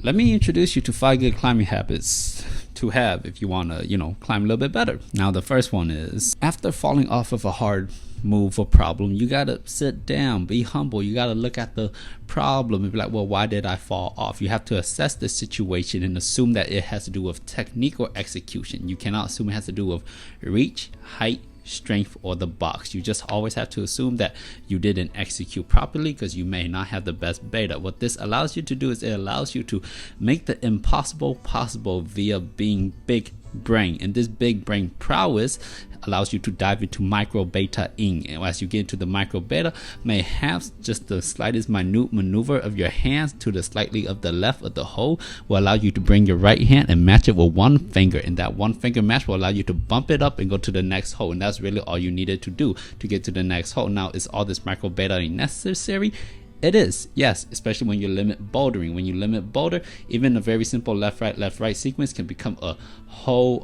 Let me introduce you to 5 good climbing habits to have if you want to, climb a little bit better. Now, the first one is after falling off of a hard move or problem, you got to sit down, be humble. You got to look at the problem and be like, well, why did I fall off? You have to assess the situation and assume that it has to do with technique or execution. You cannot assume it has to do with reach, height, strength, or the box. You just always have to assume that you didn't execute properly because you may not have the best beta. What this allows you to do is it allows you to make the impossible possible via being big brain, and this big brain prowess allows you to dive into micro beta ing, and as you get into the micro beta, may have just the slightest minute maneuver of your hands to the slightly of the left of the hole will allow you to bring your right hand and match it with one finger, and that one finger match will allow you to bump it up and go to the next hole, and that's really all you needed to do to get to the next hole. Now, is all this micro beta necessary? It is, yes, especially when you limit bouldering. When you limit boulder, even a very simple left right sequence can become a whole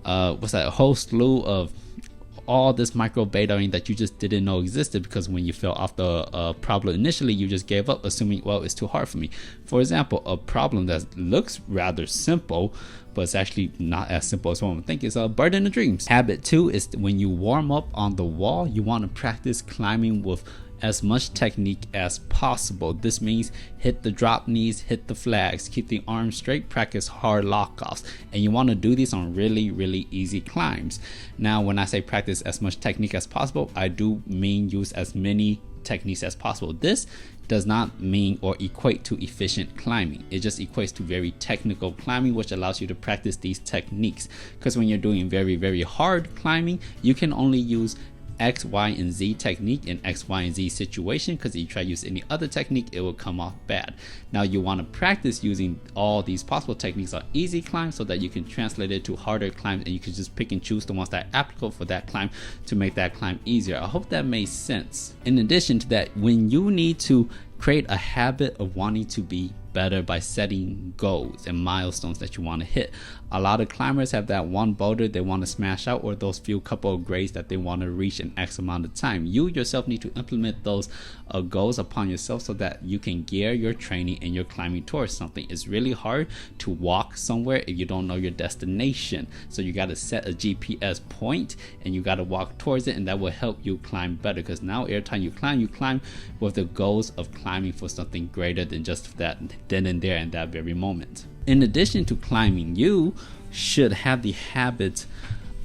a whole slew of all this micro betaing that you just didn't know existed, because when you fell off the problem initially, you just gave up, assuming, well, it's too hard for me. For example, a problem that looks rather simple, but it's actually not as simple as one would think, is a bird in the dreams. Habit 2 is when you warm up on the wall, you want to practice climbing with as much technique as possible. This means hit the drop knees, hit the flags, keep the arms straight, practice hard lockoffs, and you want to do these on really easy climbs. Now, when I say practice as much technique as possible, I do mean use as many techniques as possible. This does not mean or equate to efficient climbing. It just equates to very technical climbing, which allows you to practice these techniques, because when you're doing very hard climbing, you can only use X, Y, and Z technique in X, Y, and Z situation, because if you try to use any other technique, it will come off bad. Now, you want to practice using all these possible techniques on easy climbs so that you can translate it to harder climbs, and you can just pick and choose the ones that are applicable for that climb to make that climb easier. I hope that made sense. In addition to that, when you need to create a habit of wanting to be better by setting goals and milestones that you want to hit. A lot of climbers have that one boulder they want to smash out, or those few couple of grades that they want to reach in X amount of time. You yourself need to implement those goals upon yourself so that you can gear your training and your climbing towards something. It's really hard to walk somewhere if you don't know your destination. So you got to set a GPS point and you got to walk towards it, and that will help you climb better, because now every time you climb with the goals of climbing for something greater than just that then and there in that very moment. In addition to climbing, you should have the habit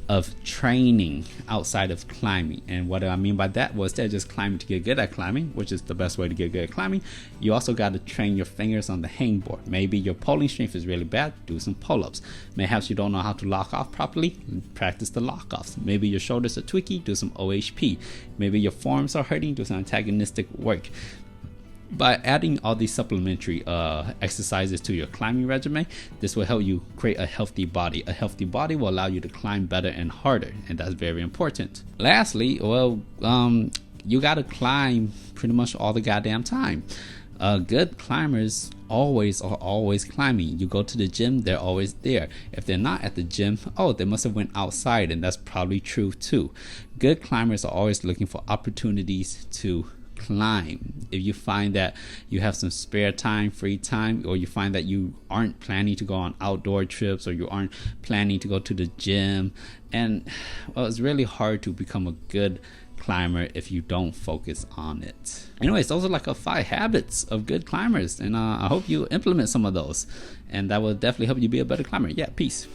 of training outside of climbing. And what I mean by that was instead of just climbing to get good at climbing, which is the best way to get good at climbing, you also got to train your fingers on the hangboard. Maybe your pulling strength is really bad, do some pull-ups. Perhaps you don't know how to lock off properly, practice the lock-offs. Maybe your shoulders are tweaky, do some OHP. Maybe your forearms are hurting, do some antagonistic work. By adding all these supplementary exercises to your climbing regimen, this will help you create a healthy body. A healthy body will allow you to climb better and harder, and that's very important. Lastly, you gotta climb pretty much all the goddamn time. Good climbers are always climbing. You go to the gym, they're always there. If they're not at the gym, they must have went outside, and that's probably true too. Good climbers are always looking for opportunities to climb. If you find that you have some spare time, free time, or you find that you aren't planning to go on outdoor trips, or you aren't planning to go to the gym, and it's really hard to become a good climber if you don't focus on it. Anyways, those are like 5 habits of good climbers, and I hope you implement some of those, and that will definitely help you be a better climber. Yeah, peace.